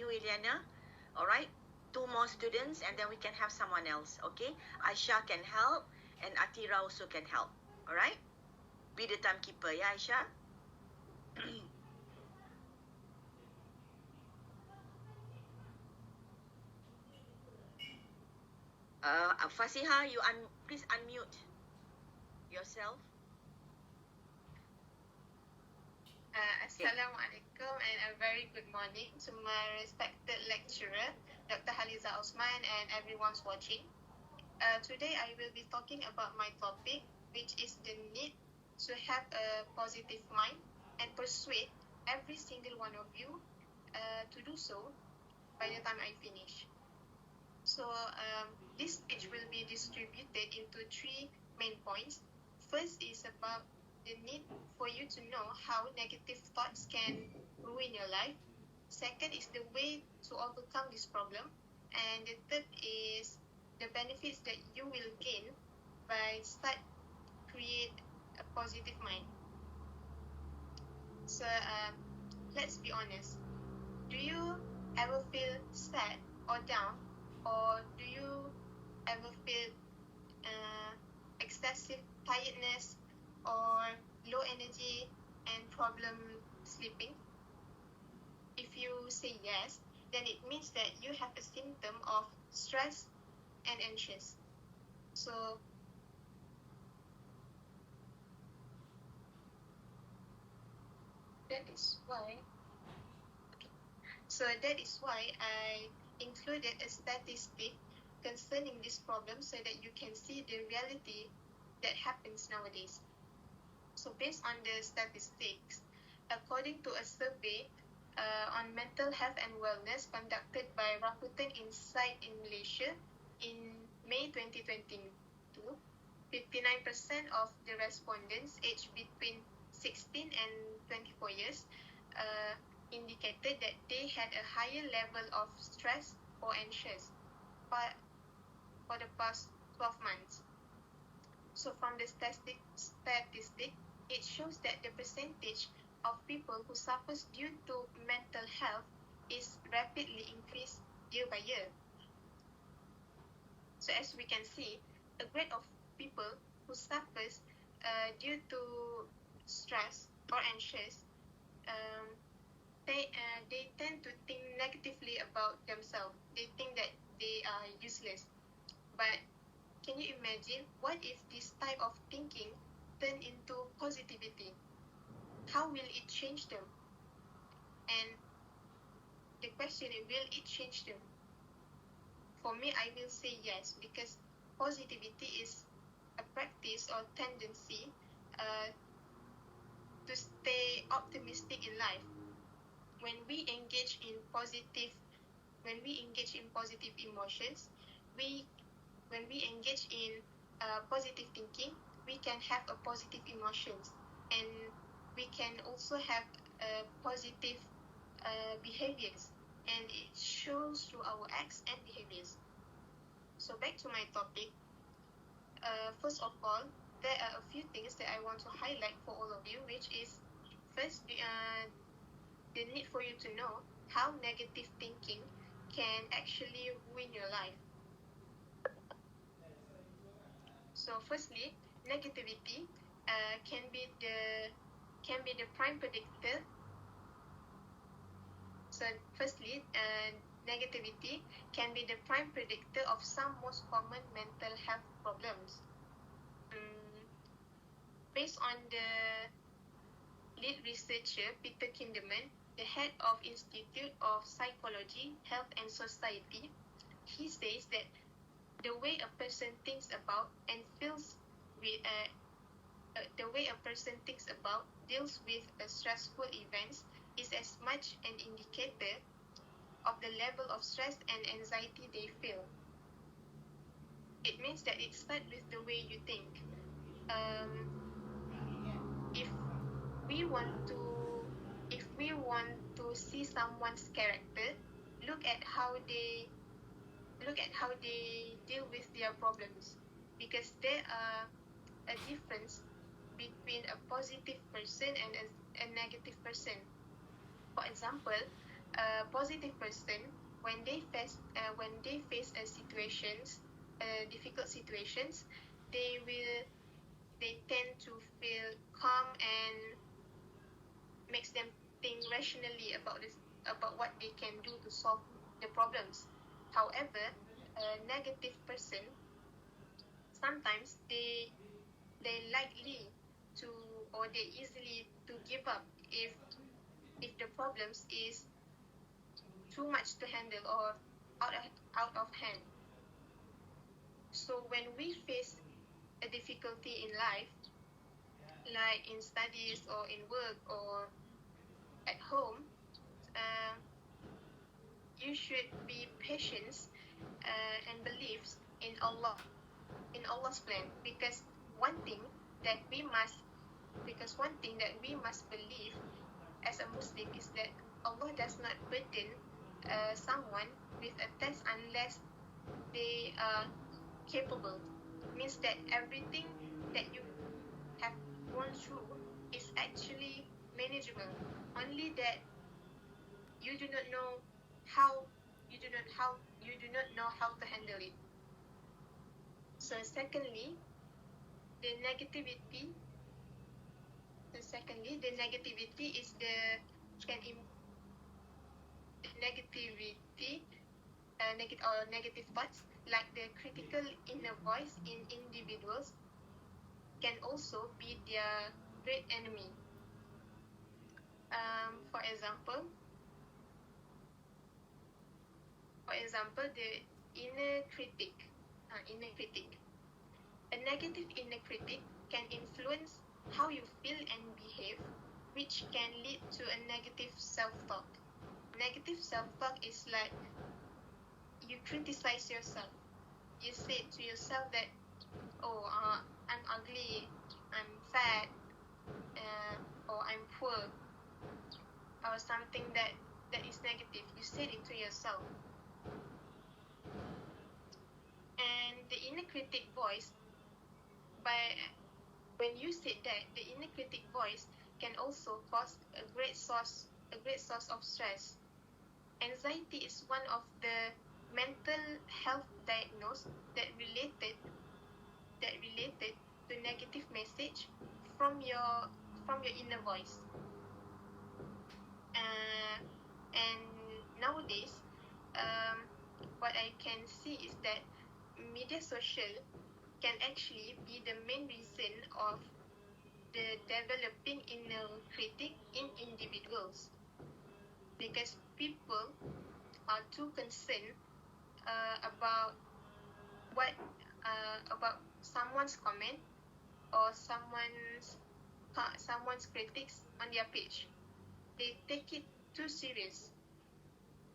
you, Eliana. All right, 2 more students, and then we can have someone else. Okay, Aisha can help, and Atira also can help. All right, be the timekeeper, yeah, Aisha. Fasihah, please unmute yourself. Assalamualaikum and a very good morning to my respected lecturer, Dr. Haliza Osman, and everyone's watching. Today I will be talking about my topic, which is the need to have a positive mind and persuade every single one of you to do so by the time I finish. So this speech will be distributed into 3 main points. First is about the need for you to know how negative thoughts can ruin your life. Second is the way to overcome this problem. And the third is the benefits that you will gain by start create a positive mind. So let's be honest. Do you ever feel sad or down, or do you ever feel excessive tiredness or low energy and problem sleeping? If you say yes, then it means that you have a symptom of stress and anxious. So that is why I included a statistic concerning this problem so that you can see the reality that happens nowadays. So based on the statistics, according to a survey on mental health and wellness conducted by Rakuten Insight in Malaysia in May 2022, 59% of the respondents aged between 16 and 24 years indicated that they had a higher level of stress or anxious for the past 12 months. So from the statistic, it shows that the percentage of people who suffers due to mental health is rapidly increased year by year. So as we can see, a grade of people who suffers due to stress or anxious, they tend to think negatively about themselves. They think that they are useless. But can you imagine what if this type of thinking turn into positivity? How will it change them? And the question is, will it change them? For me, I will say yes, because positivity is a practice or tendency to stay optimistic in life. When we engage in positive emotions, when we engage in positive thinking, we can have a positive emotions, and we can also have positive behaviors, and it shows through our acts and behaviors. So back to my topic. First of all, there are a few things that I want to highlight for all of you, which is first the need for you to know how negative thinking can actually ruin your life. So firstly, negativity can be the prime predictor. So firstly, negativity can be the prime predictor of some most common mental health problems. Based on the lead researcher Peter Kinderman, the head of Institute of Psychology, Health and Society, he says that the way a person thinks about and feels with the way a person thinks about deals with stressful events is as much an indicator of the level of stress and anxiety they feel. It means that it starts with the way you think. If we want to see someone's character, look at how they deal with their problems, because there are a difference between a positive person and a negative person. For example, A positive person, when they face difficult situations, they tend to feel calm and makes them think rationally about what they can do to solve the problems. However, a negative person, sometimes they likely to, or they easily to give up if the problems is too much to handle or out of hand. So when we face a difficulty in life, like in studies or in work or at home, you should be patient and believes in Allah's plan, because one thing that we must believe as a Muslim is that Allah does not burden someone with a test unless they are capable. Means that everything that you have gone through is actually manageable. Only that you do not know how to handle it. So secondly, the negativity is negative thoughts, like the critical inner voice in individuals, can also be their great enemy. For example, the inner critic. A negative inner critic can influence how you feel and behave, which can lead to a negative self-talk. Negative self-talk is like you criticize yourself. You say to yourself that, I'm ugly, I'm fat, or I'm poor, or something that is negative. You say it to yourself. And the inner critic voice, when you say that, the inner critic voice can also cause a great source of stress. Anxiety is one of the mental health diagnoses that related to negative message from your inner voice. And nowadays, what I can see is that media social can actually be the main reason of the developing inner critic in individuals, because people are too concerned about someone's comment or someone's critics on their page. They take it too serious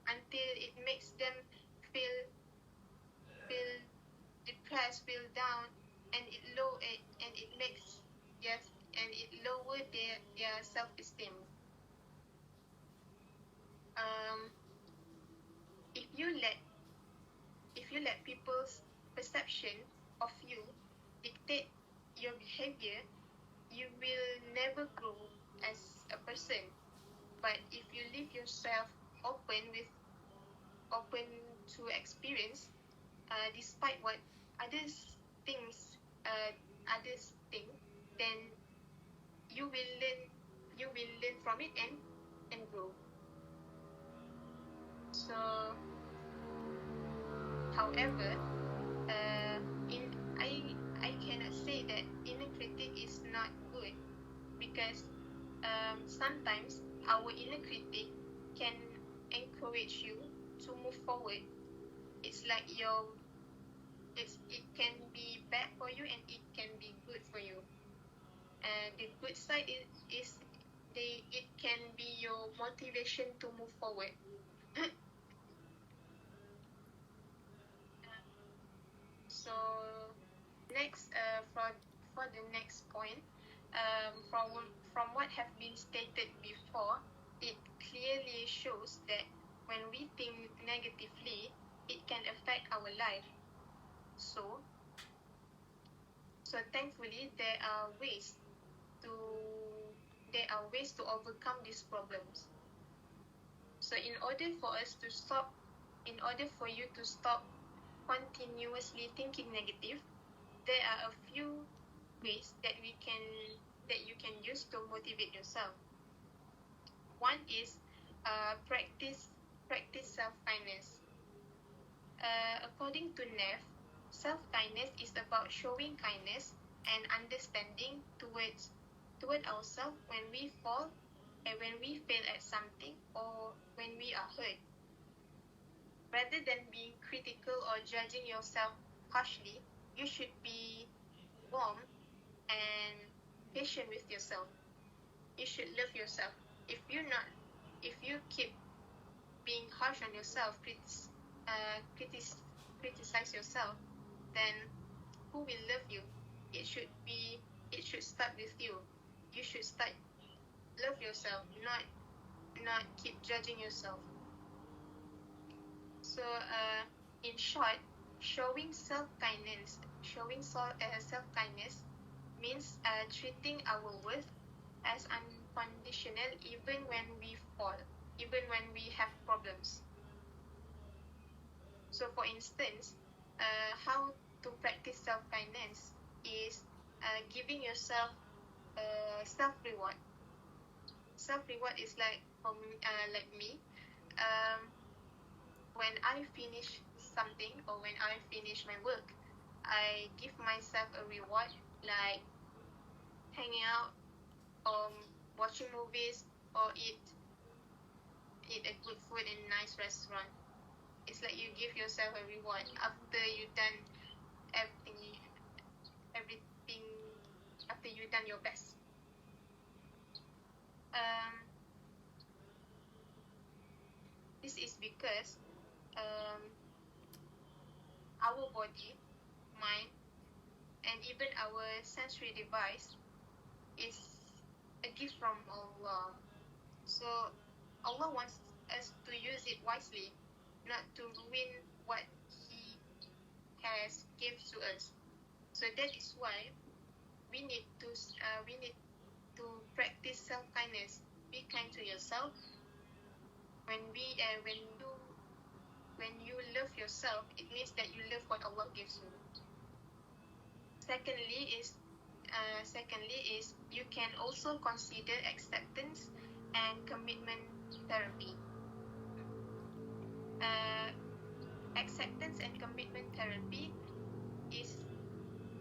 until it makes them feel depressed, feel down, and it lower their self-esteem. If you let people's perception of you dictate your behavior, you will never grow as a person. But if you leave yourself open to experience, despite what others think, then you will learn from it and grow. So, however, I cannot say that inner critic is not good, because sometimes our inner critic can encourage you to move forward. It's like it can be bad for you and it can be good for you. And the good side is it can be your motivation to move forward. So next, for the next point, from what have been stated before, it clearly shows that when we think negatively, it can affect our life. So thankfully, there are ways to overcome these problems. So in order for you to stop continuously thinking negative, there are a few ways that you can use to motivate yourself. One is practice self-kindness. According to Neff, self-kindness is about showing kindness and understanding toward ourselves when we fall and when we fail at something or when we are hurt. Rather than being critical or judging yourself harshly, you should be warm and patient with yourself. You should love yourself. If you keep being harsh on yourself, criticize yourself, then who will love you? It should start with you. You should start love yourself, not keep judging yourself. So in short, showing self-kindness means treating our worth as unconditional even when we fall, even when we have problems. So for instance, how to practice self-kindness is giving yourself self-reward. Self-reward is like me, when I finish something or when I finish my work, I give myself a reward like hanging out or watching movies or eat a good food in a nice restaurant. It's like you give yourself a reward after you've done everything after you've done your best. This is because our body, mind, and even our sensory device is a gift from Allah. So Allah wants us to use it wisely, not to ruin what He has given to us. So that is why we need to practice self-kindness. Be kind to yourself. When you love yourself, it means that you love what Allah gives you. Secondly is you can also consider acceptance and commitment therapy. Acceptance and commitment therapy is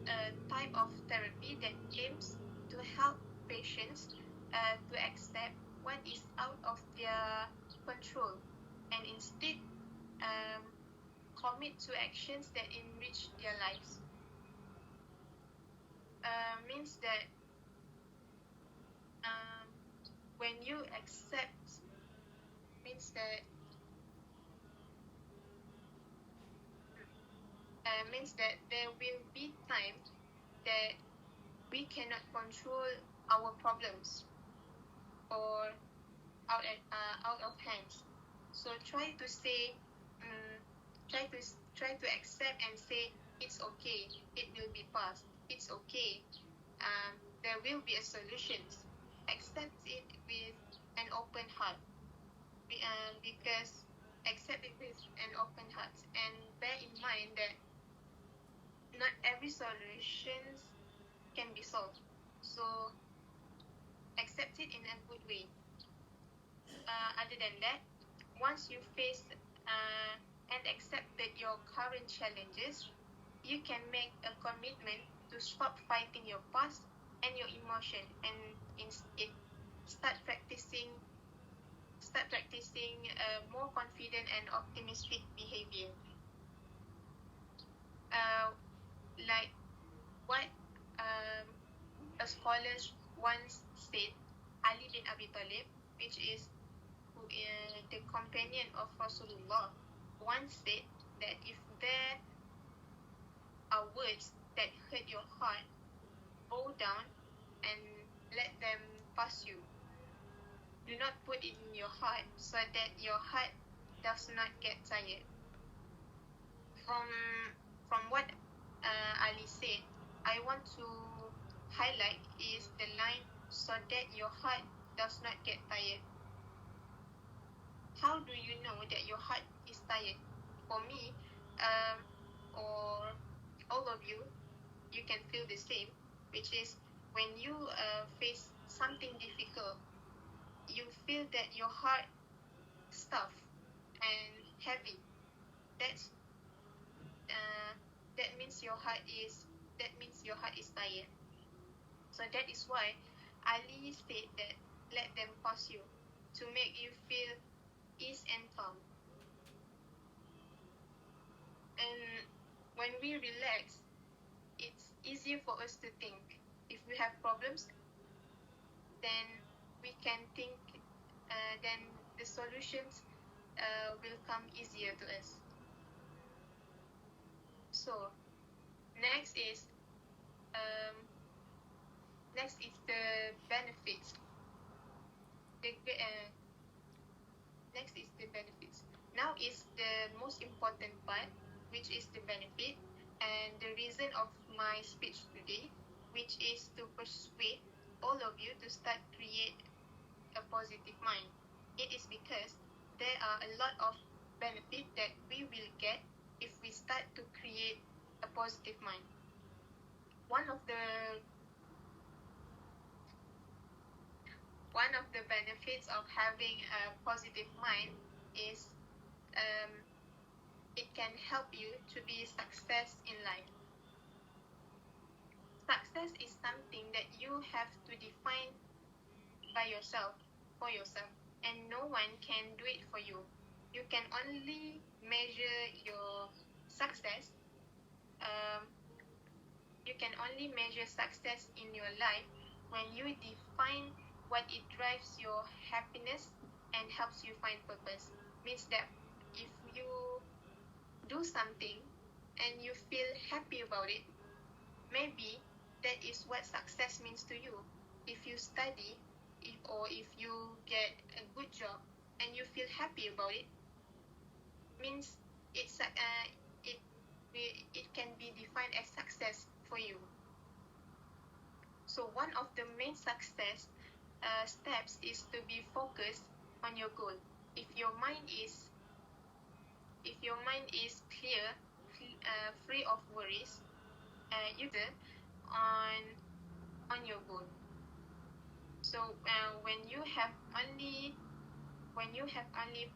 a type of therapy that aims to help patients to accept what is out of their control and instead commit to actions that enrich their lives. Means that when you accept, means that there will be times that we cannot control our problems or out of hands. So try to accept and say it's okay. It will be past. It's okay. There will be a solution. Accept it with an open heart. Because accept it with an open heart and bear in mind that not every solution can be solved. So accept it in a good way. Other than that, once you face and accepted your current challenges, you can make a commitment to stop fighting your past and your emotion and instead start practicing more confident and optimistic behavior. Like what a scholar once said, Ali bin Abi Talib, which is the companion of Rasulullah, once said that if there are words that hurt your heart, bow down and let them pass you. Do not put it in your heart so that your heart does not get tired. From what Ali said, I want to highlight is the line so that your heart does not get tired. how do you know that your heart is tired? For me, or all of you, you can feel the same, which is when you face something difficult, you feel that your heart stuff and heavy. That's that means your heart is tired. So that is why Ali said that let them pass you to make you feel ease and calm. And when we relax, it's easier for us to think. If we have problems, then we can think, then the solutions will come easier to us. So next is the benefits. Next is the benefits. Now is the most important part, which is the benefit, and the reason of my speech today, which is to persuade all of you to start create a positive mind. It is because there are a lot of benefit that we will get if we start to create a positive mind. One of the benefits of having a positive mind is it can help you to be success in life. Success is something that you have to define by yourself, for yourself, and no one can do it for you. You can only measure your success. You can only measure success in your life when you define what it drives your happiness and helps you find purpose. Means that if you do something and you feel happy about it, maybe that is what success means to you. If you study, or if you get a good job and you feel happy about it, means it can be defined as success for you. So one of the main success steps is to be focused on your goal. If your mind is clear, free of worries, either on your goal. So when you have only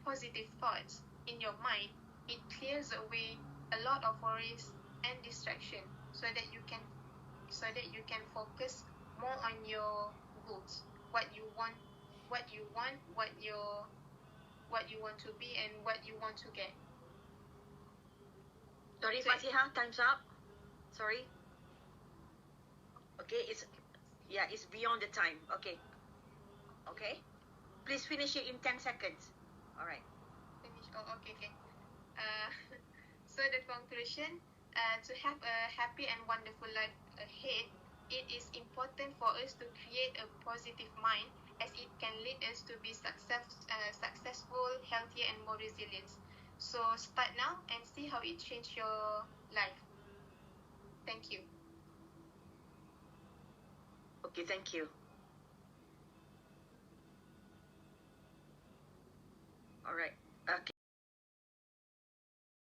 positive thoughts in your mind, it clears away a lot of worries and distraction, so that you can focus more on your goals, what you want to be, and what you want to get. Sorry, Fasihah, time's up. Sorry. Okay, it's beyond the time. Okay. Please finish it in 10 seconds. All right. Finish. Oh, okay. So the conclusion, to have a happy and wonderful life ahead, it is important for us to create a positive mind, as it can lead us to be successful, healthier, and more resilient. So start now and see how it changes your life. Thank you. Okay, thank you.